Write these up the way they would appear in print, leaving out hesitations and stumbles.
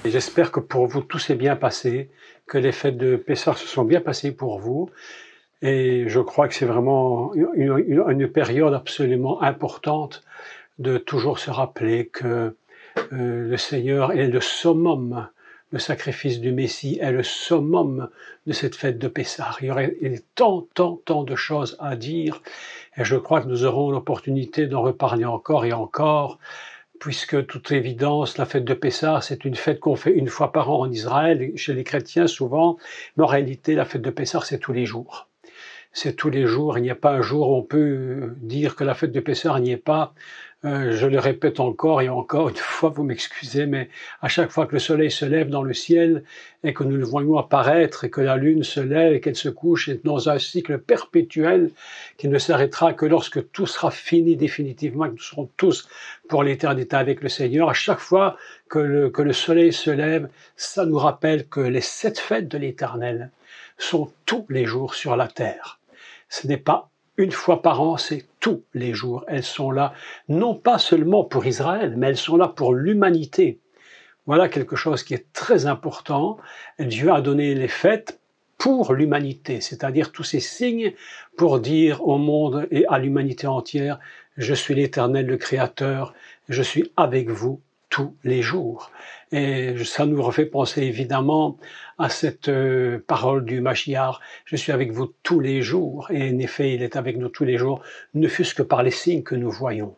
J'espère que pour vous tout s'est bien passé, que les fêtes de Pessah se sont bien passées pour vous. Et je crois que c'est vraiment une période absolument importante de toujours se rappeler que le Seigneur est le summum, le sacrifice du Messie est le summum de cette fête de Pessah. Il y aurait tant de choses à dire, et je crois que nous aurons l'opportunité d'en reparler encore et encore, puisque toute évidence, la fête de Pessah, c'est une fête qu'on fait une fois par an en Israël, chez les chrétiens souvent, mais en réalité, la fête de Pessah, c'est tous les jours. C'est tous les jours, il n'y a pas un jour où on peut dire que la fête de Pessah n'y est pas. Je le répète encore et encore une fois, vous m'excusez, mais à chaque fois que le soleil se lève dans le ciel et que nous le voyons apparaître et que la lune se lève et qu'elle se couche, et dans un cycle perpétuel qui ne s'arrêtera que lorsque tout sera fini définitivement, que nous serons tous pour l'éternité avec le Seigneur, à chaque fois que le soleil se lève, ça nous rappelle que les 7 fêtes de l'Éternel sont tous les jours sur la terre. Ce n'est pas une fois par an, c'est tous les jours. Elles sont là, non pas seulement pour Israël, mais elles sont là pour l'humanité. Voilà quelque chose qui est très important. Dieu a donné les fêtes pour l'humanité, c'est-à-dire tous ces signes pour dire au monde et à l'humanité entière, je suis l'Éternel, le Créateur, je suis avec vous tous les jours. Et ça nous refait penser évidemment à cette parole du Mashiach, je suis avec vous tous les jours. Et en effet, il est avec nous tous les jours, ne fût-ce que par les signes que nous voyons.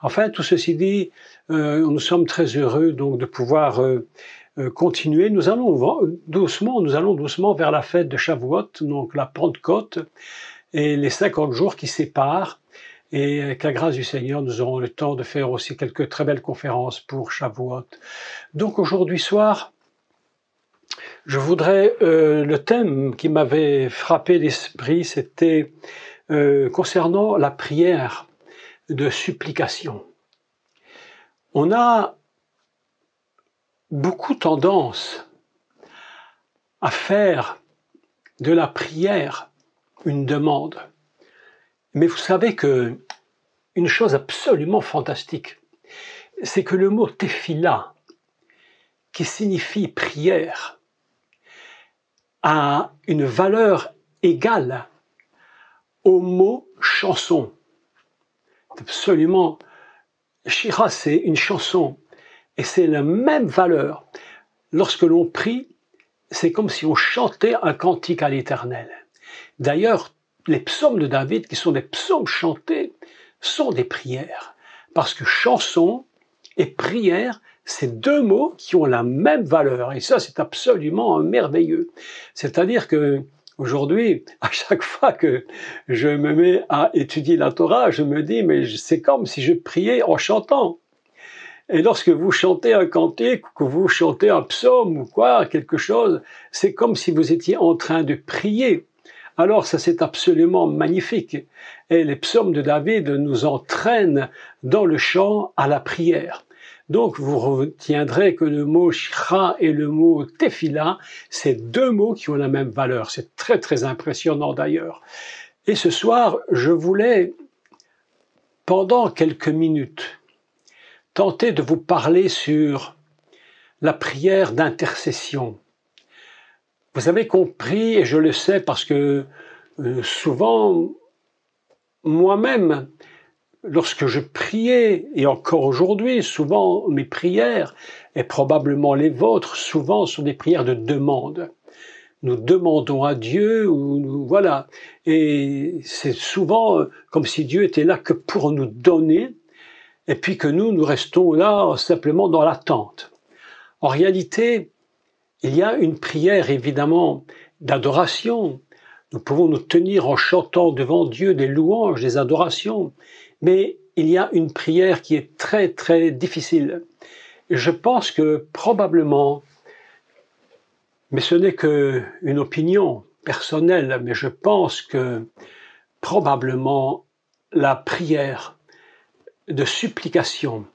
Enfin, tout ceci dit, nous sommes très heureux donc de pouvoir continuer. Nous allons doucement vers la fête de Shavuot, donc la Pentecôte, et les 50 jours qui séparent. Et avec la grâce du Seigneur, nous aurons le temps de faire aussi quelques très belles conférences pour Shavuot. Donc aujourd'hui soir, je voudrais, le thème qui m'avait frappé l'esprit, c'était concernant la prière de supplication. On a beaucoup tendance à faire de la prière une demande. Mais vous savez que une chose absolument fantastique, c'est que le mot tefila, qui signifie prière, a une valeur égale au mot chanson. Absolument, Shira, c'est une chanson, et c'est la même valeur. Lorsque l'on prie, c'est comme si on chantait un cantique à l'Éternel. D'ailleurs, les psaumes de David, qui sont des psaumes chantés, sont des prières. Parce que chanson et prière, c'est 2 mots qui ont la même valeur. Et ça, c'est absolument merveilleux. C'est-à-dire que aujourd'hui, à chaque fois que je me mets à étudier la Torah, je me dis, mais c'est comme si je priais en chantant. Et lorsque vous chantez un cantique, que vous chantez un psaume ou quoi, quelque chose, c'est comme si vous étiez en train de prier. Alors ça, c'est absolument magnifique. Et les psaumes de David nous entraînent dans le chant à la prière. Donc vous retiendrez que le mot shira et le mot tefila, c'est 2 mots qui ont la même valeur. C'est très impressionnant d'ailleurs. Et ce soir, je voulais, pendant quelques minutes, tenter de vous parler sur la prière d'intercession. Vous avez compris, et je le sais parce que souvent, moi-même, lorsque je priais, et encore aujourd'hui, souvent mes prières, et probablement les vôtres, souvent sont des prières de demande. Nous demandons à Dieu, voilà, et c'est souvent comme si Dieu était là que pour nous donner, et puis que nous restons là simplement dans l'attente. En réalité, il y a une prière évidemment d'adoration. Nous pouvons nous tenir en chantant devant Dieu des louanges, des adorations, mais il y a une prière qui est très difficile. Et je pense que probablement, mais ce n'est qu'une opinion personnelle, mais je pense que probablement la prière de supplication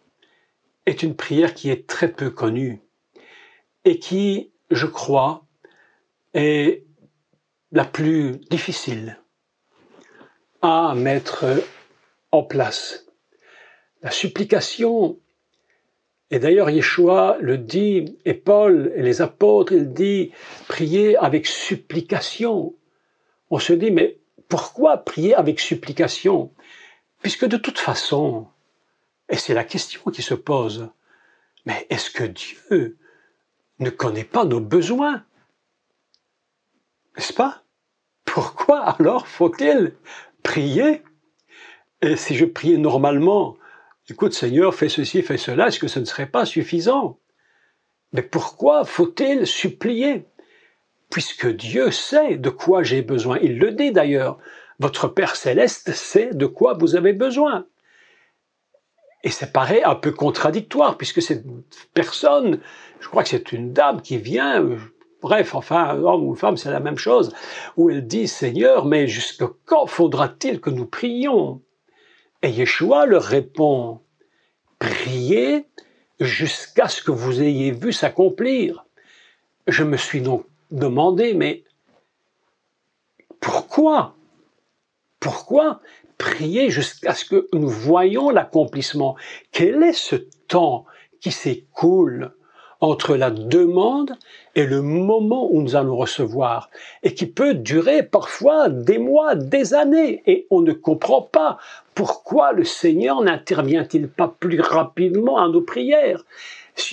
est une prière qui est très peu connue et qui, je crois, est la plus difficile à mettre en place. La supplication, et d'ailleurs Yeshua le dit, et Paul et les apôtres, il dit, priez avec supplication. On se dit, mais pourquoi prier avec supplication? Puisque de toute façon, et c'est la question qui se pose, mais est-ce que Dieu ne connaît pas nos besoins? N'est-ce pas? Pourquoi alors faut-il prier? Et si je priais normalement, écoute Seigneur, fais ceci, fais cela, est-ce que ce ne serait pas suffisant? Mais pourquoi faut-il supplier? Puisque Dieu sait de quoi j'ai besoin. Il le dit d'ailleurs. Votre Père Céleste sait de quoi vous avez besoin. Et ça paraît un peu contradictoire, puisque cette personne, je crois que c'est une dame qui vient, bref, enfin, un homme ou une femme, c'est la même chose, où elle dit, Seigneur, mais jusque quand faudra-t-il que nous prions? Et Yeshua leur répond, priez jusqu'à ce que vous ayez vu s'accomplir. Je me suis donc demandé, mais pourquoi? Pourquoi prier jusqu'à ce que nous voyions l'accomplissement? Quel est ce temps qui s'écoule entre la demande et le moment où nous allons recevoir, et qui peut durer parfois des mois, des années, et on ne comprend pas pourquoi le Seigneur n'intervient-il pas plus rapidement à nos prières?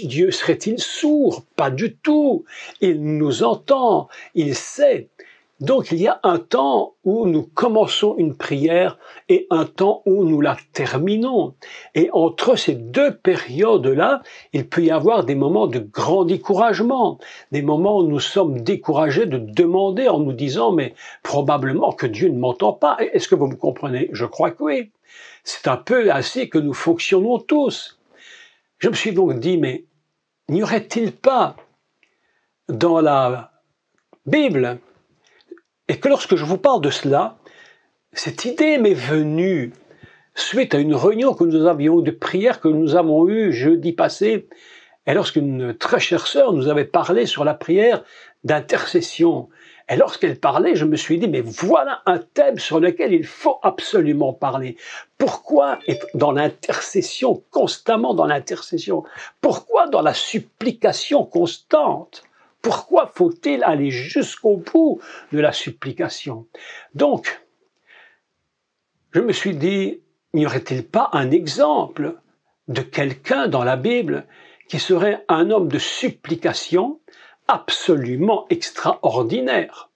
Dieu serait-il sourd? Pas du tout. Il nous entend, il sait. Donc il y a un temps où nous commençons une prière et un temps où nous la terminons. Et entre ces deux périodes-là, il peut y avoir des moments de grand découragement, des moments où nous sommes découragés de demander en nous disant « mais probablement que Dieu ne m'entend pas ». Est-ce que vous me comprenez? Je crois que oui. C'est un peu ainsi que nous fonctionnons tous. Je me suis donc dit, mais n'y aurait-il pas dans la Bible, et que lorsque je vous parle de cela, cette idée m'est venue suite à une réunion que nous avions de prière que nous avons eue jeudi passé, et lorsqu'une très chère sœur nous avait parlé sur la prière d'intercession. Et lorsqu'elle parlait, je me suis dit, mais voilà un thème sur lequel il faut absolument parler. Pourquoi être dans l'intercession, constamment dans l'intercession? Pourquoi dans la supplication constante? Pourquoi faut-il aller jusqu'au bout de la supplication? Donc, je me suis dit, n'y aurait-il pas un exemple de quelqu'un dans la Bible qui serait un homme de supplication absolument extraordinaire?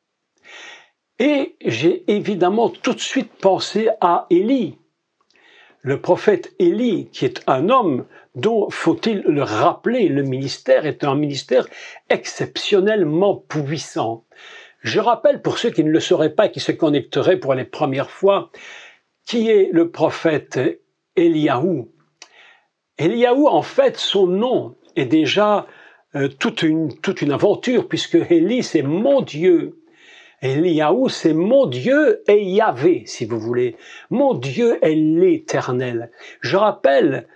Et j'ai évidemment tout de suite pensé à Élie, le prophète Élie, qui est un homme dont, faut-il le rappeler, le ministère est un ministère exceptionnellement puissant. Je rappelle pour ceux qui ne le sauraient pas et qui se connecteraient pour les premières fois, qui est le prophète Eliaou. Eliaou, en fait, son nom est déjà toute une aventure, puisque Élie, c'est mon Dieu. Eliaou, c'est mon Dieu et Yahvé, si vous voulez. Mon Dieu est l'Éternel. Je rappelle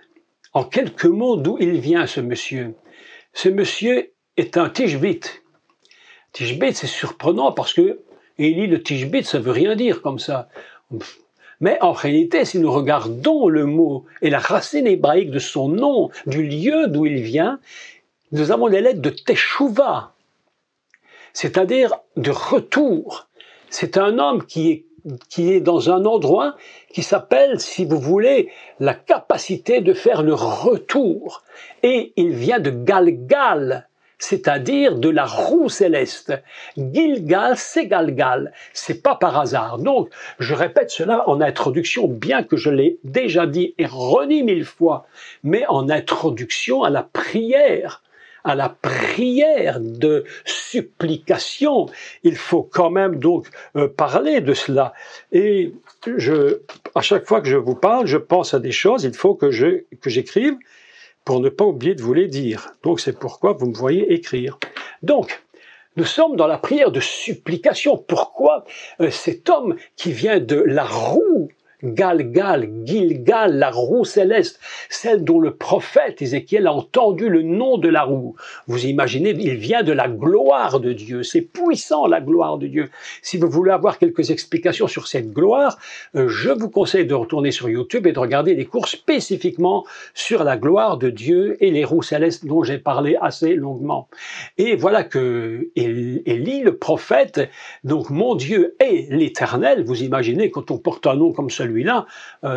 en quelques mots d'où il vient, ce monsieur. Ce monsieur est un Tishbite. Tishbite, c'est surprenant parce que Élie, le Tishbite, ça veut rien dire comme ça. Mais en réalité, si nous regardons le mot et la racine hébraïque de son nom, du lieu d'où il vient, nous avons les lettres de Teshuvah, c'est-à-dire de retour. C'est un homme qui est dans un endroit qui s'appelle, si vous voulez, la capacité de faire le retour. Et il vient de Galgal, c'est-à-dire de la roue céleste. Gilgal, c'est Galgal. C'est pas par hasard. Donc, je répète cela en introduction, bien que je l'ai déjà dit et redit 1000 fois, mais en introduction à la prière de supplication. Il faut quand même donc parler de cela. Et à chaque fois que je vous parle, je pense à des choses, il faut que j'écrive pour ne pas oublier de vous les dire. Donc c'est pourquoi vous me voyez écrire. Donc, nous sommes dans la prière de supplication. Pourquoi cet homme qui vient de la roue, Galgal, Gilgal, la roue céleste, celle dont le prophète Ézéchiel a entendu le nom de la roue. Vous imaginez, il vient de la gloire de Dieu. C'est puissant, la gloire de Dieu. Si vous voulez avoir quelques explications sur cette gloire, je vous conseille de retourner sur YouTube et de regarder des cours spécifiquement sur la gloire de Dieu et les roues célestes dont j'ai parlé assez longuement. Et voilà que Élie, le prophète, donc mon Dieu est l'Éternel. Vous imaginez, quand on porte un nom comme celui-là,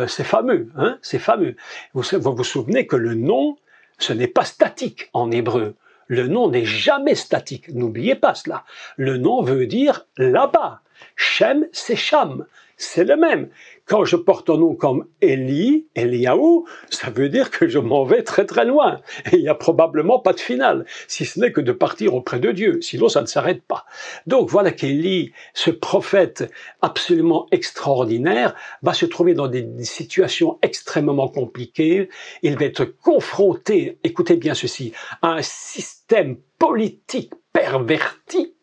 c'est fameux, hein, c'est fameux. Vous vous souvenez que le nom, ce n'est pas statique en hébreu. Le nom n'est jamais statique, n'oubliez pas cela. Le nom veut dire là-bas. Shem, c'est Cham, c'est le même. Quand je porte un nom comme Élie, Eliaou, ça veut dire que je m'en vais très très loin. Et il n'y a probablement pas de finale, si ce n'est que de partir auprès de Dieu, sinon ça ne s'arrête pas. Donc voilà qu'Élie, ce prophète absolument extraordinaire, va se trouver dans des situations extrêmement compliquées. Il va être confronté, écoutez bien ceci, à un système politique perverti,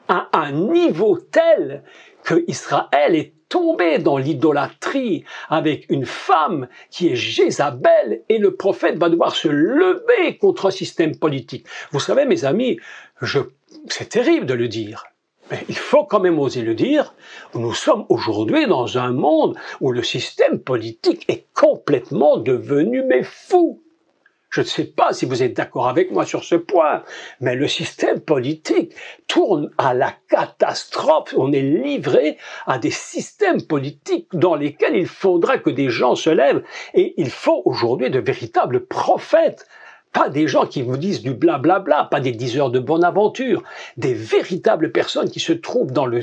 à un niveau tel que Israël est tombé dans l'idolâtrie avec une femme qui est Jézabel, et le prophète va devoir se lever contre un système politique. Vous savez, mes amis, c'est terrible de le dire, mais il faut quand même oser le dire. Nous sommes aujourd'hui dans un monde où le système politique est complètement devenu fou. Je ne sais pas si vous êtes d'accord avec moi sur ce point, mais le système politique tourne à la catastrophe. On est livré à des systèmes politiques dans lesquels il faudra que des gens se lèvent. Et il faut aujourd'hui de véritables prophètes. Pas des gens qui vous disent du blablabla, pas des diseurs de bonne aventure, des véritables personnes qui se trouvent dans le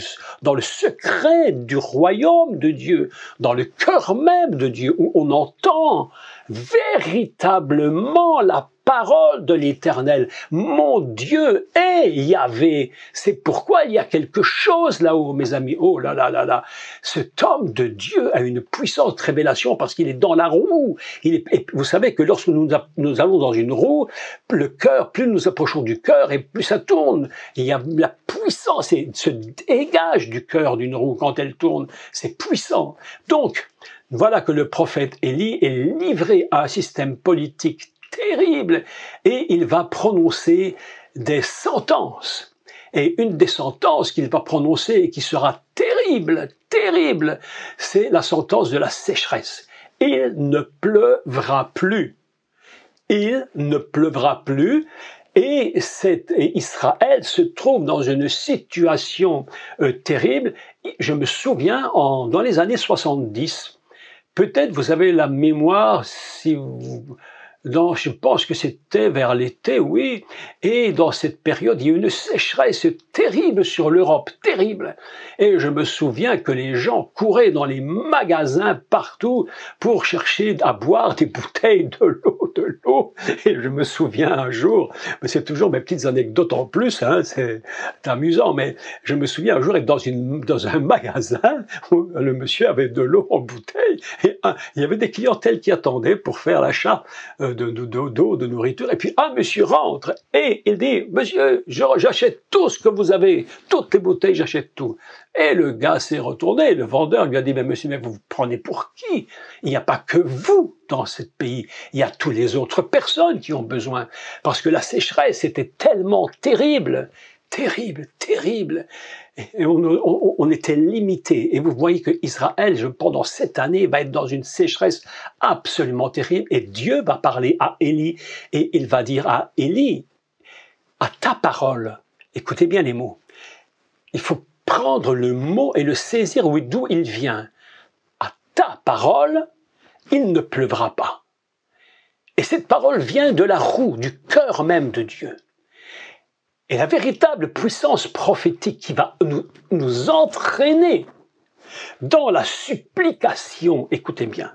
secret du royaume de Dieu, dans le cœur même de Dieu, où on entend véritablement la parole de l'Éternel. Mon Dieu est Yahvé. C'est pourquoi il y a quelque chose là-haut, mes amis. Oh là là là là. Cet homme de Dieu a une puissante révélation parce qu'il est dans la roue. Et vous savez que lorsque nous allons dans une roue, le cœur, plus nous approchons du cœur et plus ça tourne. Il y a la puissance et se dégage du cœur d'une roue quand elle tourne. C'est puissant. Donc, voilà que le prophète Élie est livré à un système politique terrible, et il va prononcer des sentences. Et une des sentences qu'il va prononcer et qui sera terrible, terrible, c'est la sentence de la sécheresse. Il ne pleuvra plus. Il ne pleuvra plus. Et Israël se trouve dans une situation terrible. Je me souviens, dans les années 70, peut-être vous avez la mémoire, si vous... je pense que c'était vers l'été, oui, et dans cette période, il y a eu une sécheresse terrible sur l'Europe, terrible. Et je me souviens que les gens couraient dans les magasins partout pour chercher à boire des bouteilles de l'eau. Et je me souviens un jour, mais c'est toujours mes petites anecdotes en plus, hein, c'est amusant, mais je me souviens un jour être dans un magasin où le monsieur avait de l'eau en bouteille, et il y avait des clientèles qui attendaient pour faire l'achat d'eau, de nourriture, et puis un monsieur rentre et il dit: monsieur, j'achète tout ce que vous avez, toutes les bouteilles, j'achète tout. Et le gars s'est retourné, le vendeur lui a dit: mais monsieur, mais vous vous prenez pour qui? Il n'y a pas que vous dans ce pays, il y a toutes les autres personnes qui ont besoin, parce que la sécheresse était tellement terrible, terrible, terrible. Et on était limité. Et vous voyez que Israël, pendant cette année, va être dans une sécheresse absolument terrible. Et Dieu va parler à Élie, et il va dire à Élie: à ta parole, écoutez bien les mots, il faut prendre le mot et le saisir d'où il vient. À ta parole, il ne pleuvra pas. Et cette parole vient de la roue, du cœur même de Dieu. Et la véritable puissance prophétique qui va nous entraîner dans la supplication, écoutez bien,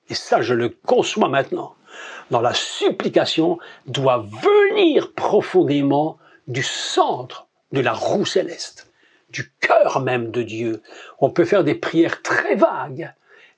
et ça je le conçois maintenant, dans la supplication doit venir profondément du centre de la roue céleste, du cœur même de Dieu. On peut faire des prières très vagues,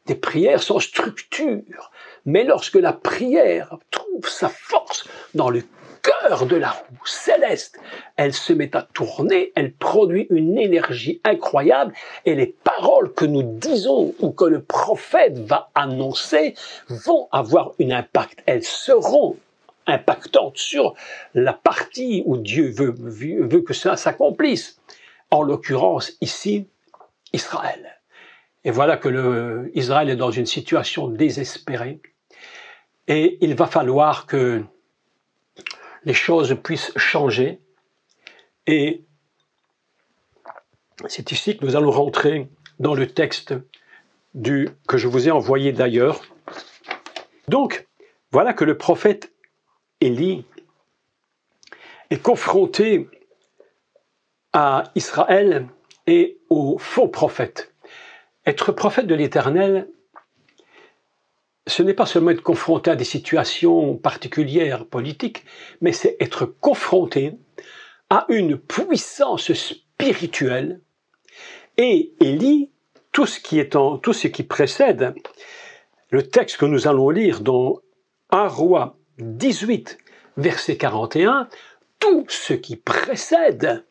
des prières sans structure, mais lorsque la prière trouve sa force dans le cœur de la roue céleste. Elle se met à tourner, elle produit une énergie incroyable et les paroles que nous disons ou que le prophète va annoncer vont avoir un impact. Elles seront impactantes sur la partie où Dieu veut que ça s'accomplisse. En l'occurrence, ici, Israël. Et voilà que Israël est dans une situation désespérée et il va falloir que les choses puissent changer. Et c'est ici que nous allons rentrer dans le texte que je vous ai envoyé d'ailleurs. Donc, voilà que le prophète Élie est confronté à Israël et aux faux prophètes. Être prophète de l'Éternel, ce n'est pas seulement être confronté à des situations particulières, politiques, mais c'est être confronté à une puissance spirituelle. Et Élie, tout ce qui précède le texte que nous allons lire dans 1 Roi 18, verset 41, tout ce qui précède,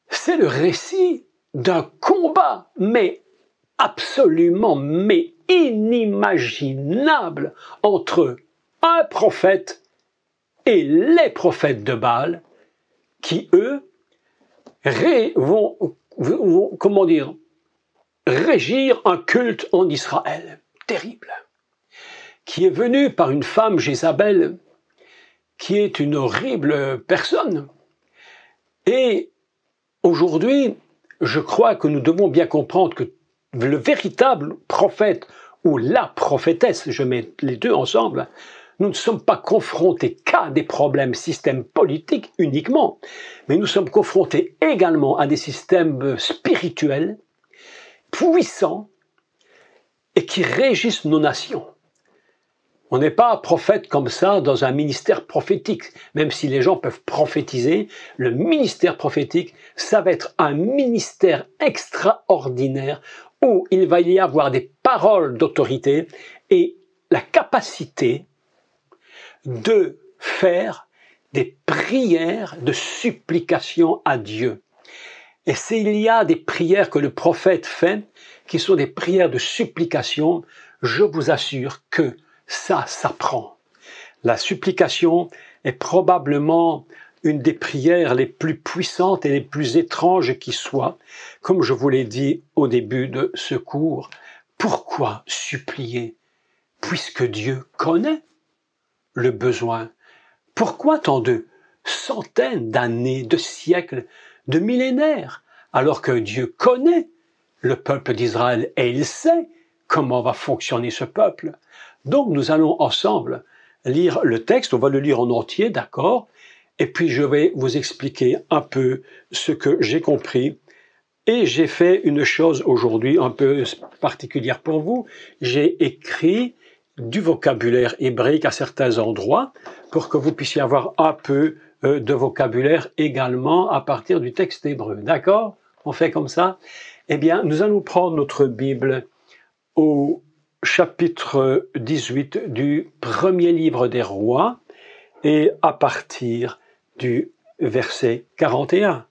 c'est le récit d'un combat, mais inimaginable entre un prophète et les prophètes de Baal qui, eux, vont régir un culte en Israël. Terrible. Qui est venu par une femme, Jézabel, qui est une horrible personne. Et aujourd'hui, je crois que nous devons bien comprendre que le véritable prophète ou la prophétesse, je mets les deux ensemble, nous ne sommes pas confrontés qu'à des problèmes systèmes politiques uniquement, mais nous sommes confrontés également à des systèmes spirituels, puissants, et qui régissent nos nations. On n'est pas prophète comme ça dans un ministère prophétique, même si les gens peuvent prophétiser. Le ministère prophétique, ça va être un ministère extraordinaire où il va y avoir des paroles d'autorité et la capacité de faire des prières de supplication à Dieu. Et s'il y a des prières que le prophète fait, qui sont des prières de supplication, je vous assure que ça s'apprend. La supplication est probablement une des prières les plus puissantes et les plus étranges qui soient. Comme je vous l'ai dit au début de ce cours, pourquoi supplier? Puisque Dieu connaît le besoin. Pourquoi tant de centaines d'années, de siècles, de millénaires, alors que Dieu connaît le peuple d'Israël et il sait comment va fonctionner ce peuple? Donc nous allons ensemble lire le texte, on va le lire en entier, d'accord? Et puis je vais vous expliquer un peu ce que j'ai compris. Et j'ai fait une chose aujourd'hui un peu particulière pour vous. J'ai écrit du vocabulaire hébraïque à certains endroits pour que vous puissiez avoir un peu de vocabulaire également à partir du texte hébreu. D'accord? On fait comme ça? Eh bien, nous allons prendre notre Bible au chapitre 18 du premier livre des rois et à partir du verset 41.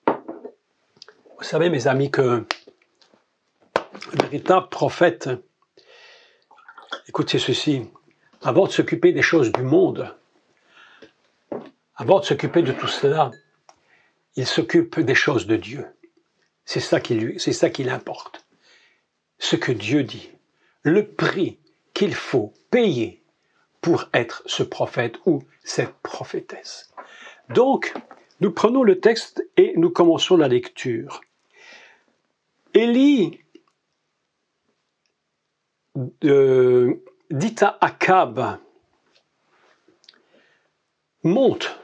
Vous savez, mes amis, que le véritable prophète, écoutez ceci, avant de s'occuper des choses du monde, avant de s'occuper de tout cela, il s'occupe des choses de Dieu. C'est ça qui l'importe. Ce que Dieu dit, le prix qu'il faut payer pour être ce prophète ou cette prophétesse. Donc, nous prenons le texte et nous commençons la lecture. Élie dit à Akab, monte,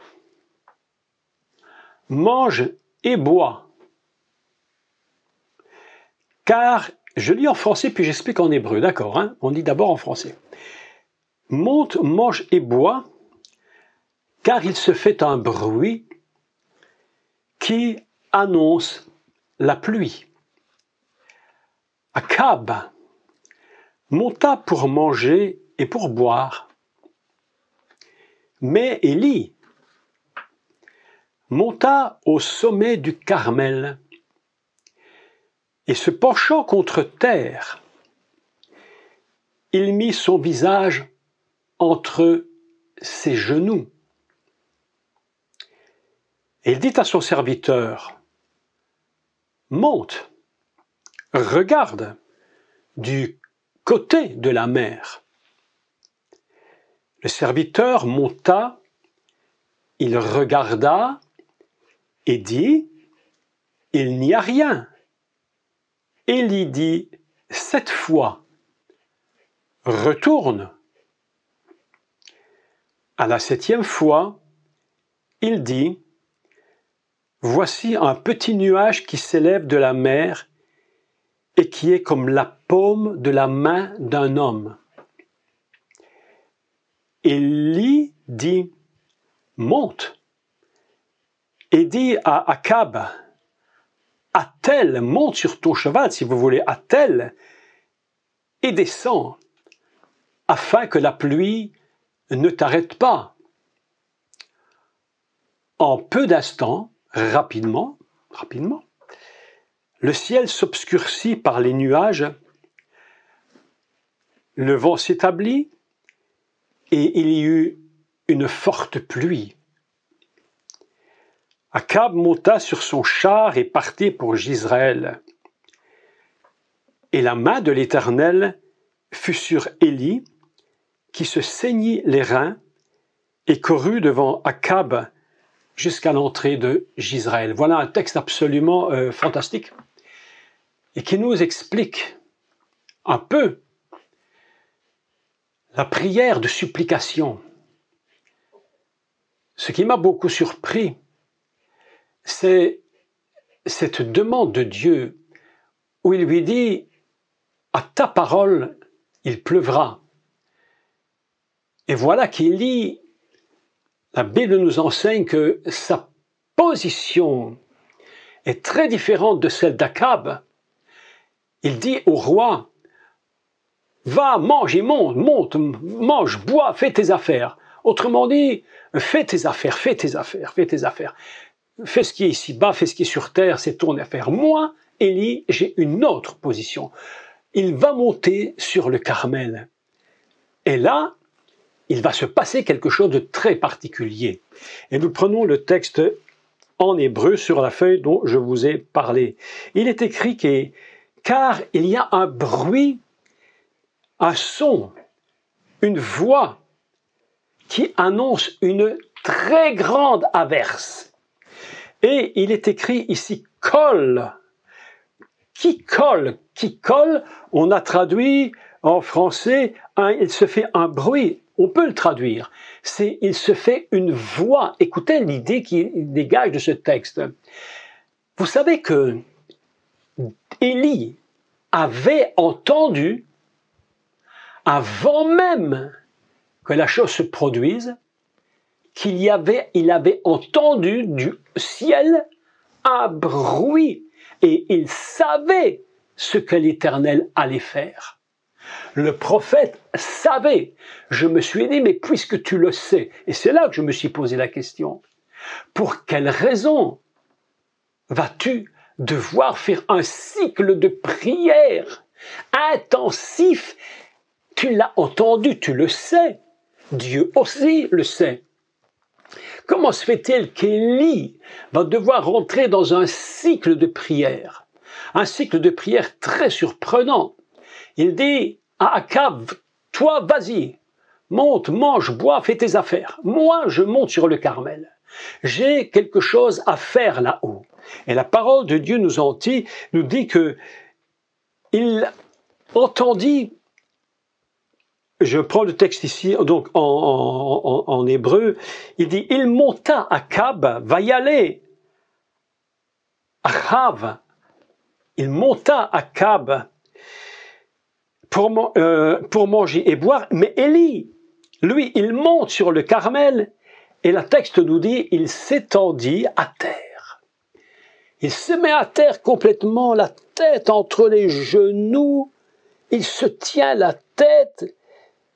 mange et bois. Car, je lis en français puis j'explique en hébreu, d'accord, hein? On lit d'abord en français. Monte, mange et bois, car il se fait un bruit qui annonce la pluie. Akab monta pour manger et pour boire. Mais Élie monta au sommet du Carmel et se penchant contre terre, il mit son visage entre ses genoux. Et il dit à son serviteur, « Monte, regarde du côté de la mer. » Le serviteur monta, il regarda et dit, « Il n'y a rien. » Élie dit, « Cette fois, retourne. » À la 7e fois, il dit, « Voici un petit nuage qui s'élève de la mer et qui est comme la paume de la main d'un homme. » Élie dit, « Monte. » Et dit à Akab, « Attelle, monte sur ton cheval si vous voulez, attelle, et descends, afin que la pluie ne t'arrête pas. » En peu d'instants, rapidement, le ciel s'obscurcit par les nuages, le vent s'établit et il y eut une forte pluie. Akab monta sur son char et partit pour Jizréel. Et la main de l'Éternel fut sur Élie, qui se ceignit les reins et courut devant Akab jusqu'à l'entrée de Jizréel. Voilà un texte absolument fantastique et qui nous explique un peu la prière de supplication. Ce qui m'a beaucoup surpris, c'est cette demande de Dieu où il lui dit « À ta parole, il pleuvra ». Et voilà qu'Élie, la Bible nous enseigne que sa position est très différente de celle d'Akab. Il dit au roi, va, mange et monte, mange, bois, fais tes affaires. Autrement dit, fais tes affaires. Fais ce qui est ici-bas, fais ce qui est sur terre, c'est ton affaire. Moi, Élie, j'ai une autre position. Il va monter sur le Carmel. Et là, il va se passer quelque chose de très particulier. Et nous prenons le texte en hébreu sur la feuille dont je vous ai parlé. Il est écrit que, car il y a un bruit, un son, une voix qui annonce une très grande averse. Et il est écrit ici « colle ». Qui colle, on a traduit en français, il se fait un bruit. On peut le traduire. C'est il se fait une voix. Écoutez l'idée qui dégage de ce texte. Vous savez que Élie avait entendu, avant même que la chose se produise, il avait entendu du ciel un bruit et il savait ce que l'Éternel allait faire. Le prophète savait. Je me suis dit, mais puisque tu le sais, et c'est là que je me suis posé la question, pour quelle raison vas-tu devoir faire un cycle de prière intensif? Tu l'as entendu, tu le sais. Dieu aussi le sait. Comment se fait-il qu'Élie va devoir rentrer dans un cycle de prière? Un cycle de prière très surprenant. Il dit à Akab, toi vas-y, monte, mange, bois, fais tes affaires. Moi, je monte sur le Carmel. J'ai quelque chose à faire là-haut. Et la parole de Dieu nous dit que il entendit. Je prends le texte ici, donc en hébreu, il dit, il monta, Akab va y aller. Achav, il monta Akab pour manger et boire, mais Élie, lui, il monte sur le Carmel, et le texte nous dit, il s'étendit à terre. Il se met à terre complètement, la tête entre les genoux, il se tient la tête,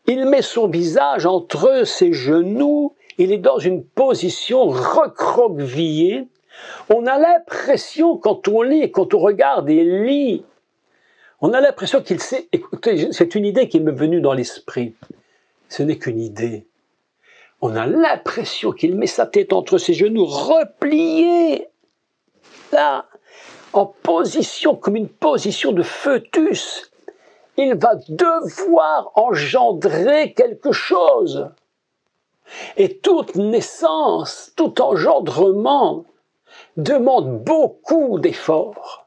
Il met son visage entre ses genoux, il est dans une position recroquevillée. On a l'impression, quand on lit, quand on regarde et lit, on a l'impression qu'il sait... Écoutez, c'est une idée qui m'est venue dans l'esprit. Ce n'est qu'une idée. On a l'impression qu'il met sa tête entre ses genoux, repliée, là, en position, comme une position de fœtus. Il va devoir engendrer quelque chose. Et toute naissance, tout engendrement demande beaucoup d'efforts.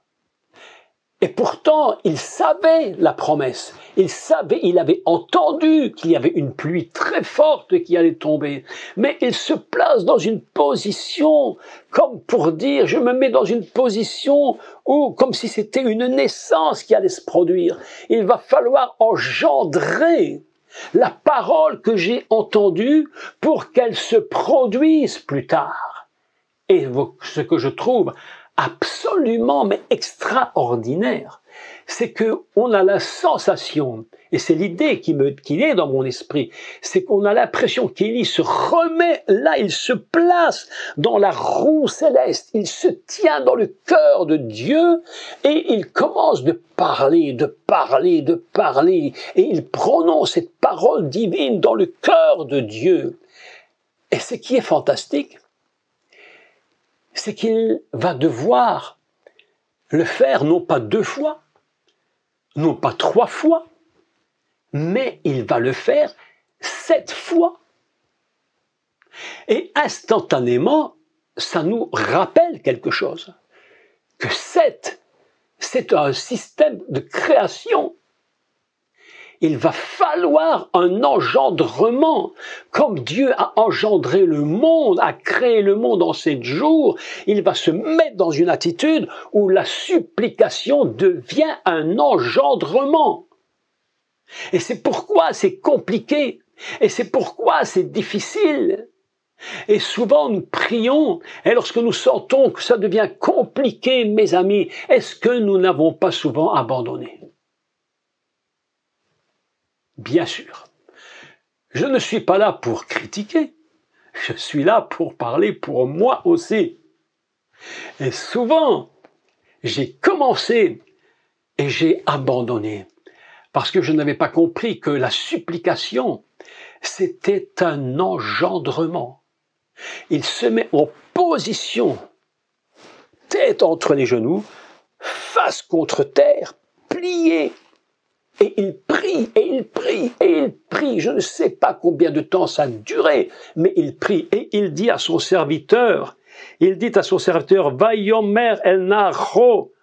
Et pourtant, il savait la promesse. Il avait entendu qu'il y avait une pluie très forte qui allait tomber. Mais il se place dans une position, comme pour dire, je me mets dans une position où, comme si c'était une naissance qui allait se produire. Il va falloir engendrer la parole que j'ai entendue pour qu'elle se produise plus tard. Et ce que je trouve absolument, mais extraordinaire, c'est que on a la sensation, et c'est l'idée qui est dans mon esprit, c'est qu'on a l'impression qu'Élie se remet là, il se place dans la roue céleste, il se tient dans le cœur de Dieu, et il commence de parler, et il prononce cette parole divine dans le cœur de Dieu. Et ce qui est fantastique, c'est qu'il va devoir le faire non pas 2 fois, non pas 3 fois, mais il va le faire 7 fois. Et instantanément, ça nous rappelle quelque chose, que 7, c'est un système de création. Il va falloir un engendrement. Comme Dieu a engendré le monde, a créé le monde en 7 jours, il va se mettre dans une attitude où la supplication devient un engendrement. Et c'est pourquoi c'est compliqué, et c'est pourquoi c'est difficile. Et souvent nous prions, et lorsque nous sentons que ça devient compliqué, mes amis, est-ce que nous n'avons pas souvent abandonné ? Bien sûr, je ne suis pas là pour critiquer, je suis là pour parler pour moi aussi. Et souvent, j'ai commencé et j'ai abandonné, parce que je n'avais pas compris que la supplication, c'était un engendrement. Il se met en position, tête entre les genoux, face contre terre, plié. Et il prie, et il prie, et il prie. Je ne sais pas combien de temps ça a duré, mais il prie. Et il dit à son serviteur, Vayomer el Nacho,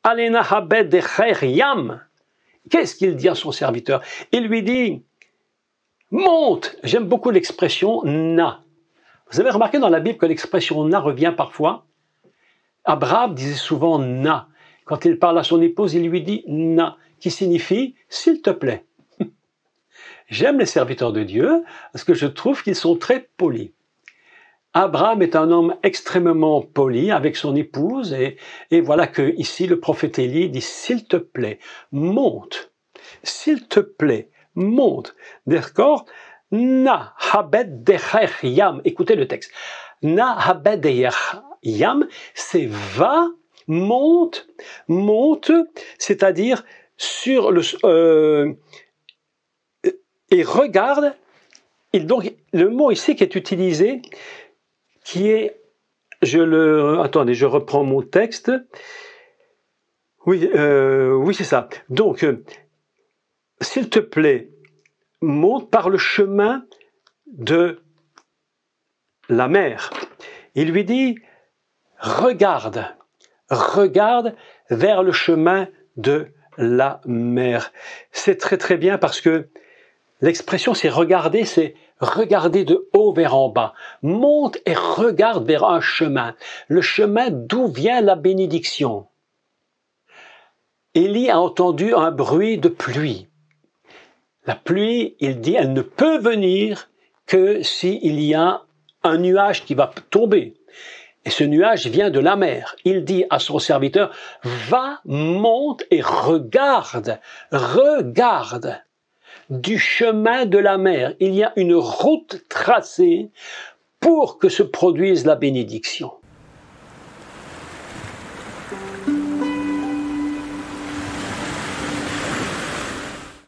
Alena Habed Decher Yam. Qu'est-ce qu'il dit à son serviteur? Il lui dit, monte. J'aime beaucoup l'expression na. Vous avez remarqué dans la Bible que l'expression na revient parfois? Abraham disait souvent na. Quand il parle à son épouse, il lui dit na, qui signifie « s'il te plaît ». J'aime les serviteurs de Dieu parce que je trouve qu'ils sont très polis. Abraham est un homme extrêmement poli avec son épouse et voilà que ici le prophète Élie dit « s'il te plaît, monte, s'il te plaît, monte ». D'accord? Na habed decher yam. Écoutez le texte. Na habed decher yam, c'est va, monte, c'est-à-dire sur le et regarde. Donc le mot ici qui est utilisé, qui est, attendez, je reprends mon texte. Oui, c'est ça. Donc, s'il te plaît, monte par le chemin de la mer. Il lui dit, regarde vers le chemin de la mer. C'est très très bien parce que l'expression c'est regarder de haut vers en bas. Monte et regarde vers un chemin. Le chemin d'où vient la bénédiction. Élie a entendu un bruit de pluie. La pluie, il dit, elle ne peut venir que s'il y a un nuage qui va tomber. Et ce nuage vient de la mer. Il dit à son serviteur, va, monte et regarde du chemin de la mer. Il y a une route tracée pour que se produise la bénédiction.